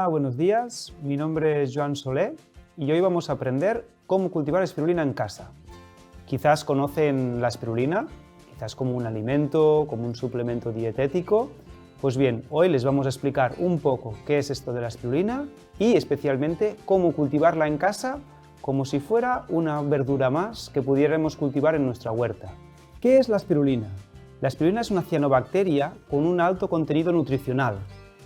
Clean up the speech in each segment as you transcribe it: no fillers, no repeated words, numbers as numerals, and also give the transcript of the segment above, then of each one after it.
Hola, buenos días. Mi nombre es Joan Solé y hoy vamos a aprender cómo cultivar espirulina en casa. Quizás conocen la espirulina, quizás como un alimento, como un suplemento dietético. Pues bien, hoy les vamos a explicar un poco qué es esto de la espirulina y especialmente cómo cultivarla en casa como si fuera una verdura más que pudiéramos cultivar en nuestra huerta. ¿Qué es la espirulina? La espirulina es una cianobacteria con un alto contenido nutricional,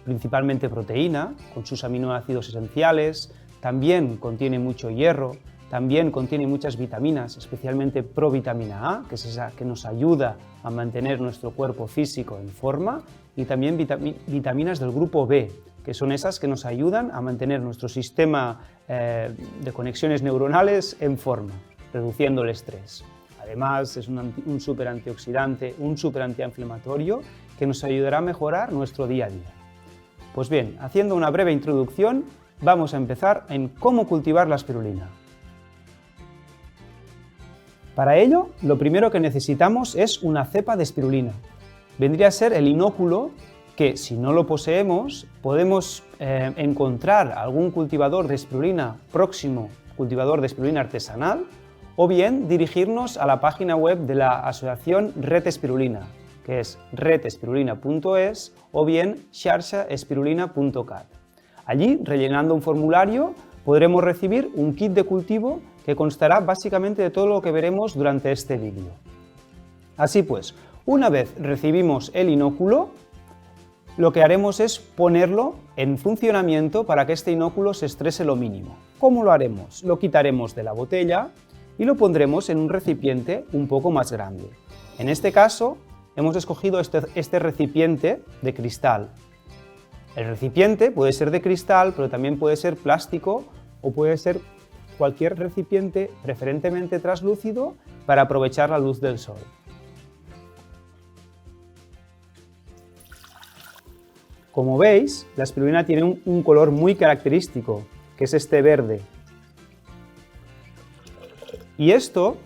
principalmente proteína, con sus aminoácidos esenciales, también contiene mucho hierro, también contiene muchas vitaminas, especialmente provitamina A, que es esa que nos ayuda a mantener nuestro cuerpo físico en forma, y también vitaminas del grupo B, que son esas que nos ayudan a mantener nuestro sistema de conexiones neuronales en forma, reduciendo el estrés. Además, es un súper antioxidante, un súper antiinflamatorio que nos ayudará a mejorar nuestro día a día. Pues bien, haciendo una breve introducción, vamos a empezar en cómo cultivar la espirulina. Para ello, lo primero que necesitamos es una cepa de espirulina. Vendría a ser el inóculo que, si no lo poseemos, podemos encontrar algún cultivador de espirulina próximo, cultivador de espirulina artesanal, o bien dirigirnos a la página web de la asociación Red Espirulina, que es redespirulina.es o bien xarxaespirulina.cat. Allí, rellenando un formulario, podremos recibir un kit de cultivo que constará básicamente de todo lo que veremos durante este vídeo. Así pues, una vez recibimos el inóculo, lo que haremos es ponerlo en funcionamiento para que este inóculo se estrese lo mínimo. ¿Cómo lo haremos? Lo quitaremos de la botella y lo pondremos en un recipiente un poco más grande. En este caso, hemos escogido este recipiente de cristal. El recipiente puede ser de cristal, pero también puede ser plástico o puede ser cualquier recipiente preferentemente translúcido para aprovechar la luz del sol. Como veis, la espirulina tiene un color muy característico, que es este verde. Y esto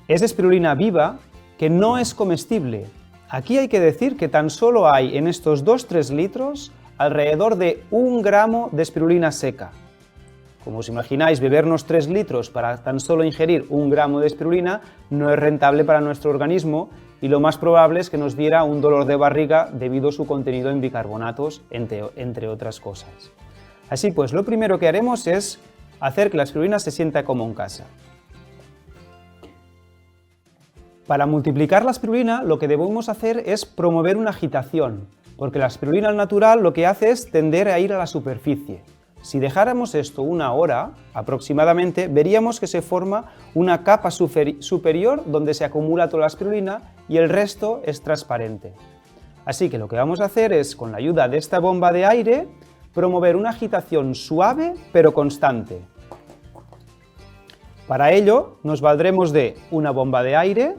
es espirulina viva que no es comestible. Aquí hay que decir que tan solo hay en estos 2-3 litros alrededor de 1 gramo de espirulina seca. Como os imagináis, bebernos 3 litros para tan solo ingerir 1 gramo de espirulina no es rentable para nuestro organismo y lo más probable es que nos diera un dolor de barriga debido a su contenido en bicarbonatos, entre otras cosas. Así pues, lo primero que haremos es hacer que la espirulina se sienta como en casa. Para multiplicar la espirulina, lo que debemos hacer es promover una agitación, porque la espirulina al natural lo que hace es tender a ir a la superficie. Si dejáramos esto 1 hora, aproximadamente, veríamos que se forma una capa superior donde se acumula toda la espirulina y el resto es transparente. Así que lo que vamos a hacer es, con la ayuda de esta bomba de aire, promover una agitación suave pero constante. Para ello, nos valdremos de una bomba de aire,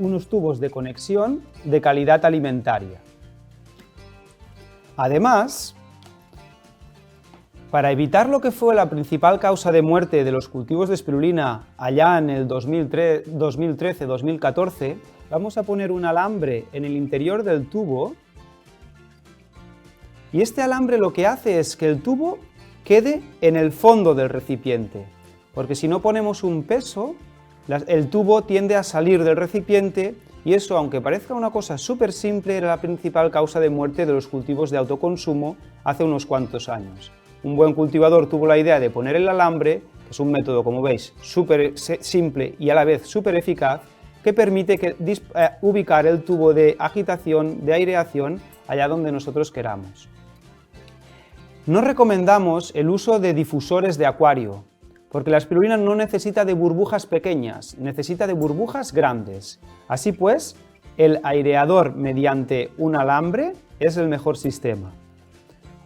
unos tubos de conexión de calidad alimentaria. Además, para evitar lo que fue la principal causa de muerte de los cultivos de espirulina allá en el 2013-2014, vamos a poner un alambre en el interior del tubo y este alambre lo que hace es que el tubo quede en el fondo del recipiente, porque si no ponemos un peso, el tubo tiende a salir del recipiente y eso, aunque parezca una cosa súper simple, era la principal causa de muerte de los cultivos de autoconsumo hace unos cuantos años. Un buen cultivador tuvo la idea de poner el alambre, que es un método, como veis, súper simple y a la vez súper eficaz, que permite ubicar el tubo de agitación, de aireación, allá donde nosotros queramos. No recomendamos el uso de difusores de acuario, porque la espirulina no necesita de burbujas pequeñas, necesita de burbujas grandes. Así pues, el aireador mediante un alambre es el mejor sistema.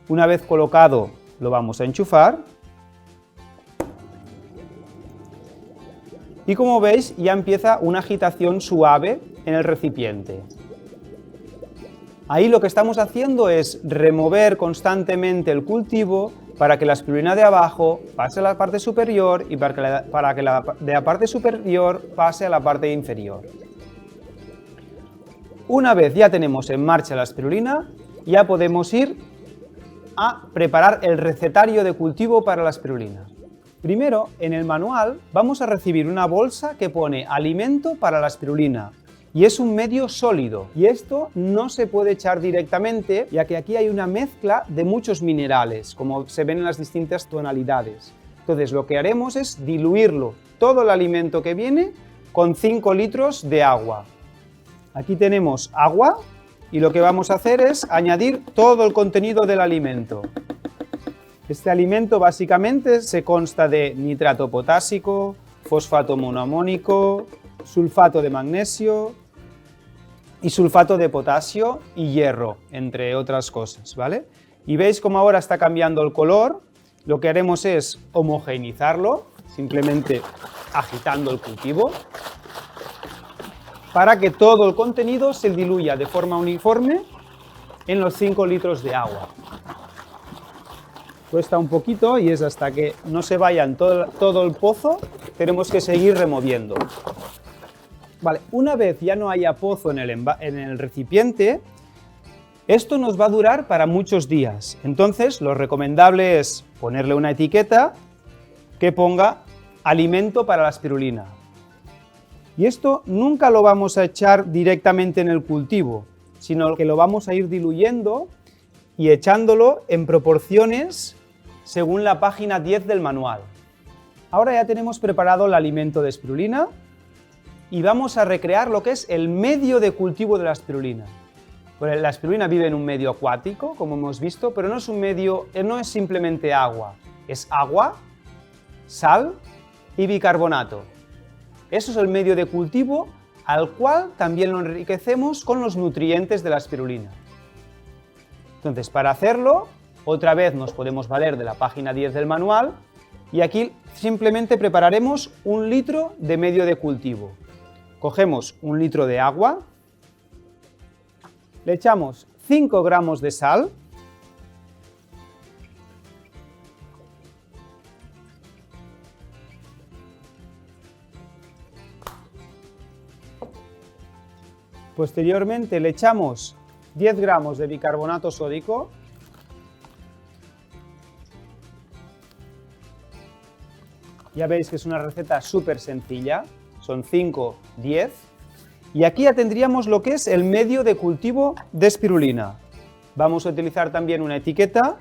Una vez colocado, lo vamos a enchufar y como veis ya empieza una agitación suave en el recipiente. Ahí lo que estamos haciendo es remover constantemente el cultivo para que la espirulina de abajo pase a la parte superior y para que la de la parte superior pase a la parte inferior. Una vez ya tenemos en marcha la espirulina, ya podemos ir a preparar el recetario de cultivo para la espirulina. Primero, en el manual vamos a recibir una bolsa que pone alimento para la espirulina y es un medio sólido y esto no se puede echar directamente ya que aquí hay una mezcla de muchos minerales como se ven en las distintas tonalidades. Entonces lo que haremos es diluirlo, todo el alimento que viene, con 5 litros de agua. Aquí tenemos agua y lo que vamos a hacer es añadir todo el contenido del alimento. Este alimento básicamente se consta de nitrato potásico, fosfato monoamónico, sulfato de magnesio y sulfato de potasio y hierro, entre otras cosas, ¿vale? Y veis cómo ahora está cambiando el color. Lo que haremos es homogeneizarlo, simplemente agitando el cultivo, para que todo el contenido se diluya de forma uniforme en los 5 litros de agua. Cuesta un poquito y es hasta que no se vaya en todo el pozo, tenemos que seguir removiendo. Vale, una vez ya no haya pozo en el recipiente, esto nos va a durar para muchos días. Entonces, lo recomendable es ponerle una etiqueta que ponga alimento para la espirulina. Y esto nunca lo vamos a echar directamente en el cultivo, sino que lo vamos a ir diluyendo y echándolo en proporciones según la página 10 del manual. Ahora ya tenemos preparado el alimento de espirulina y vamos a recrear lo que es el medio de cultivo de la espirulina. Pues la espirulina vive en un medio acuático, como hemos visto, pero no es simplemente agua, es agua, sal y bicarbonato. Eso es el medio de cultivo al cual también lo enriquecemos con los nutrientes de la espirulina. Entonces, para hacerlo, otra vez nos podemos valer de la página 10 del manual y aquí simplemente prepararemos 1 litro de medio de cultivo. Cogemos 1 litro de agua, le echamos 5 gramos de sal, posteriormente le echamos 10 gramos de bicarbonato sódico, ya veis que es una receta súper sencilla, son 5, 10, y aquí ya tendríamos lo que es el medio de cultivo de espirulina. Vamos a utilizar también una etiqueta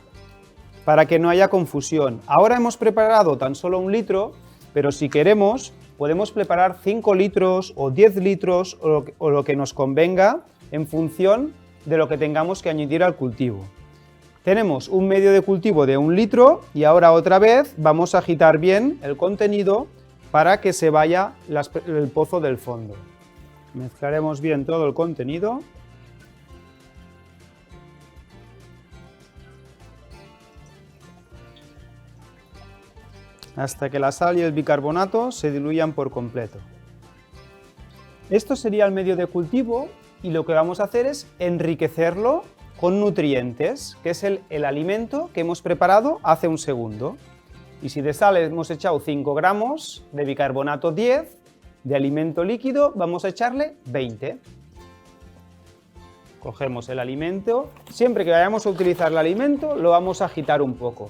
para que no haya confusión. Ahora hemos preparado tan solo 1 litro, pero si queremos podemos preparar 5 litros o 10 litros o lo que nos convenga en función de lo que tengamos que añadir al cultivo. Tenemos un medio de cultivo de 1 litro y ahora otra vez vamos a agitar bien el contenido para que se vaya el pozo del fondo. Mezclaremos bien todo el contenido. Hasta que la sal y el bicarbonato se diluyan por completo. Esto sería el medio de cultivo y lo que vamos a hacer es enriquecerlo con nutrientes, que es el alimento que hemos preparado hace un segundo. Y si de sal hemos echado 5 gramos, de bicarbonato 10, de alimento líquido vamos a echarle 20. Cogemos el alimento, siempre que vayamos a utilizar el alimento lo vamos a agitar un poco.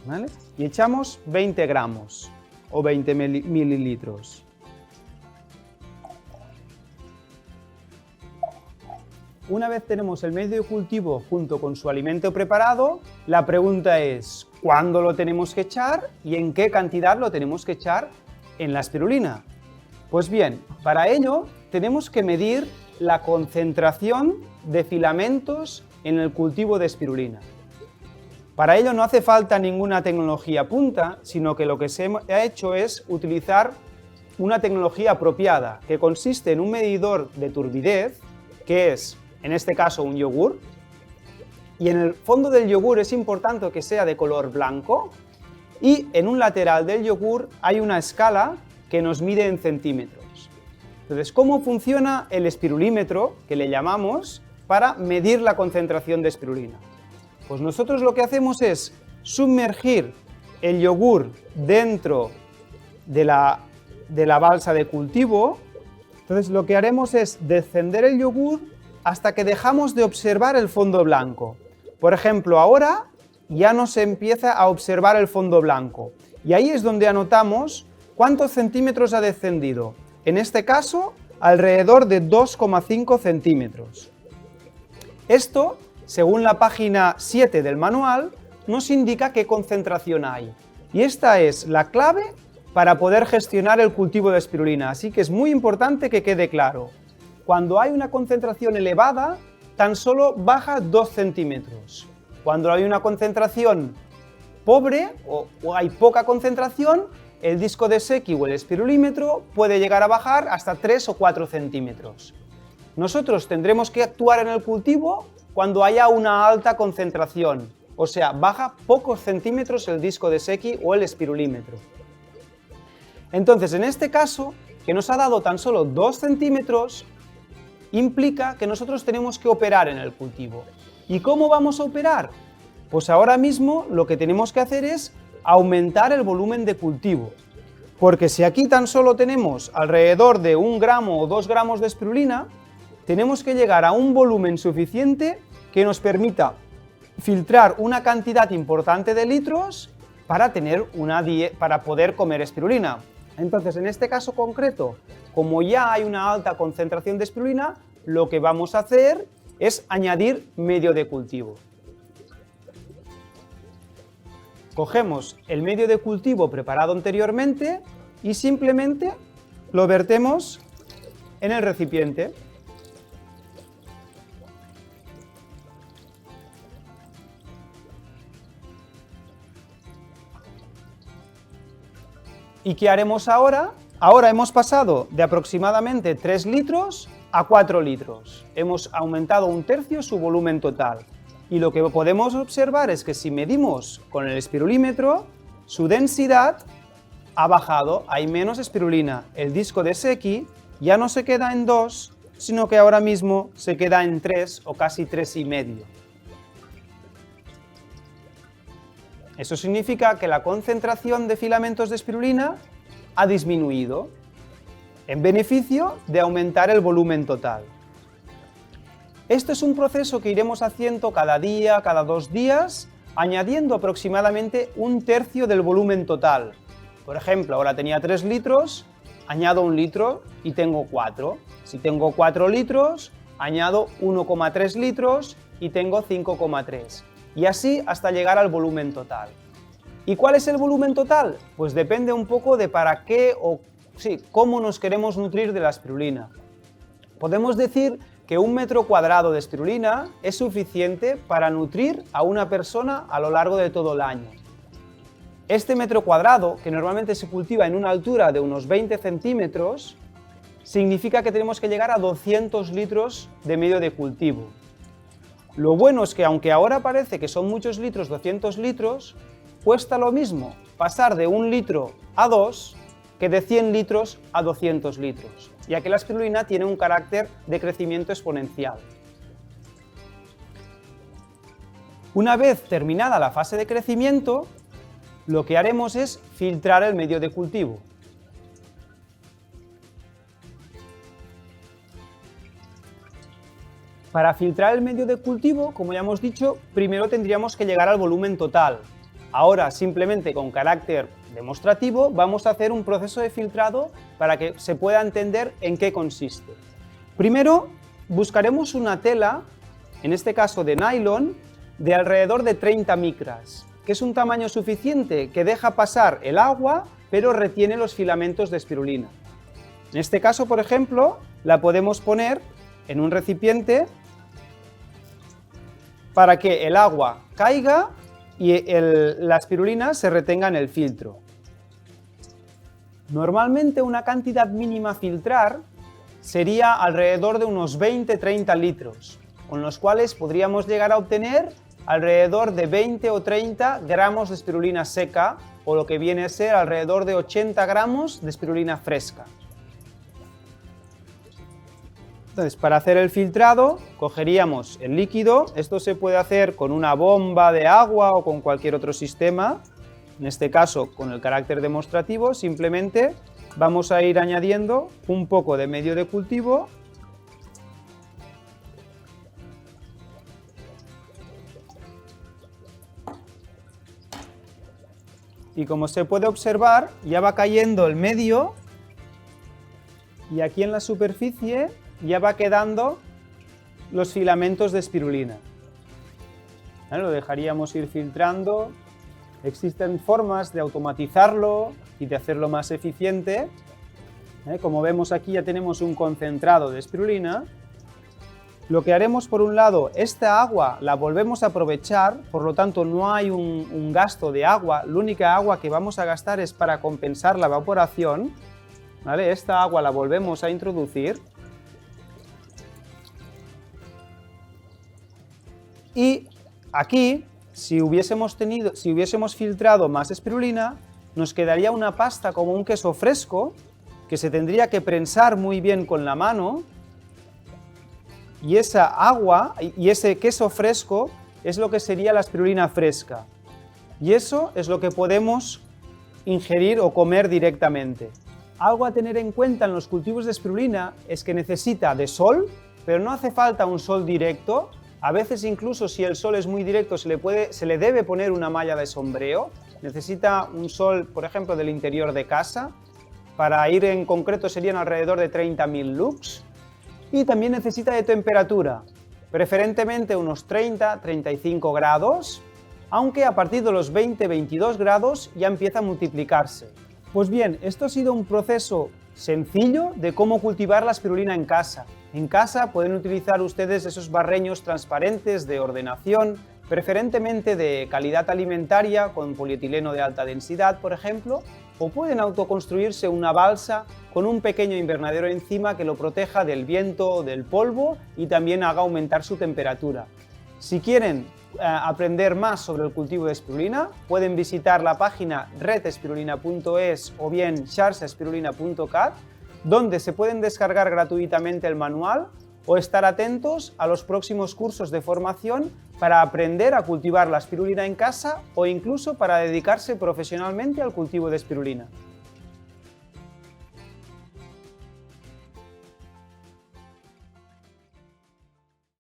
¿Vale? Y echamos 20 gramos o 20 mililitros. Una vez tenemos el medio de cultivo junto con su alimento preparado, la pregunta es ¿cuándo lo tenemos que echar y en qué cantidad lo tenemos que echar en la espirulina? Pues bien, para ello tenemos que medir la concentración de filamentos en el cultivo de espirulina. Para ello no hace falta ninguna tecnología punta, sino que lo que se ha hecho es utilizar una tecnología apropiada, que consiste en un medidor de turbidez, que es, en este caso, un yogur, y en el fondo del yogur es importante que sea de color blanco, y en un lateral del yogur hay una escala que nos mide en centímetros. Entonces, ¿cómo funciona el espirulímetro, que le llamamos, para medir la concentración de espirulina? Pues nosotros lo que hacemos es sumergir el yogur dentro de la balsa de cultivo. Entonces lo que haremos es descender el yogur hasta que dejamos de observar el fondo blanco. Por ejemplo, ahora ya no se empieza a observar el fondo blanco. Y ahí es donde anotamos cuántos centímetros ha descendido. En este caso, alrededor de 2,5 centímetros. Esto, según la página 7 del manual, nos indica qué concentración hay. Y esta es la clave para poder gestionar el cultivo de espirulina. Así que es muy importante que quede claro. Cuando hay una concentración elevada, tan solo baja 2 centímetros. Cuando hay una concentración pobre o hay poca concentración, el disco de Secchi o el espirulímetro puede llegar a bajar hasta 3 o 4 centímetros. Nosotros tendremos que actuar en el cultivo cuando haya una alta concentración, o sea, baja pocos centímetros el disco de Secchi o el espirulímetro. Entonces, en este caso, que nos ha dado tan solo 2 centímetros, implica que nosotros tenemos que operar en el cultivo. ¿Y cómo vamos a operar? Pues ahora mismo lo que tenemos que hacer es aumentar el volumen de cultivo. Porque si aquí tan solo tenemos alrededor de 1 gramo o 2 gramos de espirulina, tenemos que llegar a un volumen suficiente que nos permita filtrar una cantidad importante de litros para poder comer espirulina. Entonces, en este caso concreto, como ya hay una alta concentración de espirulina, lo que vamos a hacer es añadir medio de cultivo. Cogemos el medio de cultivo preparado anteriormente y simplemente lo vertemos en el recipiente. ¿Y qué haremos ahora? Ahora hemos pasado de aproximadamente 3 litros a 4 litros. Hemos aumentado 1/3 su volumen total. Y lo que podemos observar es que si medimos con el espirulímetro, su densidad ha bajado, hay menos espirulina. El disco de Secchi ya no se queda en 2, sino que ahora mismo se queda en 3 o casi 3,5. Eso significa que la concentración de filamentos de espirulina ha disminuido, en beneficio de aumentar el volumen total. Esto es un proceso que iremos haciendo cada día, cada 2 días, añadiendo aproximadamente 1/3 del volumen total. Por ejemplo, ahora tenía 3 litros, añado 1 litro y tengo 4. Si tengo 4 litros, añado 1,3 litros y tengo 5,3. Y así hasta llegar al volumen total. ¿Y cuál es el volumen total? Pues depende un poco de para qué cómo nos queremos nutrir de la espirulina. Podemos decir que 1 metro cuadrado de espirulina es suficiente para nutrir a una persona a lo largo de todo el año. Este metro cuadrado, que normalmente se cultiva en una altura de unos 20 centímetros, significa que tenemos que llegar a 200 litros de medio de cultivo. Lo bueno es que aunque ahora parece que son muchos litros, 200 litros, cuesta lo mismo pasar de 1 litro a 2 que de 100 litros a 200 litros, ya que la espirulina tiene un carácter de crecimiento exponencial. Una vez terminada la fase de crecimiento, lo que haremos es filtrar el medio de cultivo. Para filtrar el medio de cultivo, como ya hemos dicho, primero tendríamos que llegar al volumen total. Ahora, simplemente con carácter demostrativo, vamos a hacer un proceso de filtrado para que se pueda entender en qué consiste. Primero, buscaremos una tela, en este caso de nylon, de alrededor de 30 micras, que es un tamaño suficiente que deja pasar el agua, pero retiene los filamentos de espirulina. En este caso, por ejemplo, la podemos poner en un recipiente para que el agua caiga y la espirulina se retenga en el filtro. Normalmente una cantidad mínima a filtrar sería alrededor de unos 20-30 litros, con los cuales podríamos llegar a obtener alrededor de 20 o 30 gramos de espirulina seca, o lo que viene a ser alrededor de 80 gramos de espirulina fresca. Entonces, para hacer el filtrado, cogeríamos el líquido. Esto se puede hacer con una bomba de agua o con cualquier otro sistema. En este caso, con el carácter demostrativo, simplemente vamos a ir añadiendo un poco de medio de cultivo. y como se puede observar ya va cayendo el medio y aquí en la superficie ya va quedando los filamentos de espirulina. Lo dejaríamos ir filtrando. Existen formas de automatizarlo y de hacerlo más eficiente. Como vemos aquí ya tenemos un concentrado de espirulina. Lo que haremos por un lado, esta agua la volvemos a aprovechar, por lo tanto no hay un gasto de agua, la única agua que vamos a gastar es para compensar la evaporación. ¿Vale? Esta agua la volvemos a introducir. Y aquí, si hubiésemos filtrado más espirulina, nos quedaría una pasta como un queso fresco, que se tendría que prensar muy bien con la mano, y esa agua y ese queso fresco es lo que sería la espirulina fresca. Y eso es lo que podemos ingerir o comer directamente. Algo a tener en cuenta en los cultivos de espirulina es que necesita de sol, pero no hace falta un sol directo. A veces incluso si el sol es muy directo se le debe poner una malla de sombreo. Necesita un sol, por ejemplo, del interior de casa. Para ir en concreto serían alrededor de 30.000 lux. Y también necesita de temperatura, preferentemente unos 30-35 grados, aunque a partir de los 20-22 grados ya empieza a multiplicarse. Pues bien, esto ha sido un proceso sencillo de cómo cultivar la espirulina en casa. En casa pueden utilizar ustedes esos barreños transparentes de ordenación, preferentemente de calidad alimentaria con polietileno de alta densidad, por ejemplo, o pueden autoconstruirse una balsa con un pequeño invernadero encima que lo proteja del viento o del polvo y también haga aumentar su temperatura. Si quieren aprender más sobre el cultivo de espirulina, pueden visitar la página redespirulina.es o bien xarxaespirulina.cat, donde se pueden descargar gratuitamente el manual o estar atentos a los próximos cursos de formación para aprender a cultivar la espirulina en casa o incluso para dedicarse profesionalmente al cultivo de espirulina.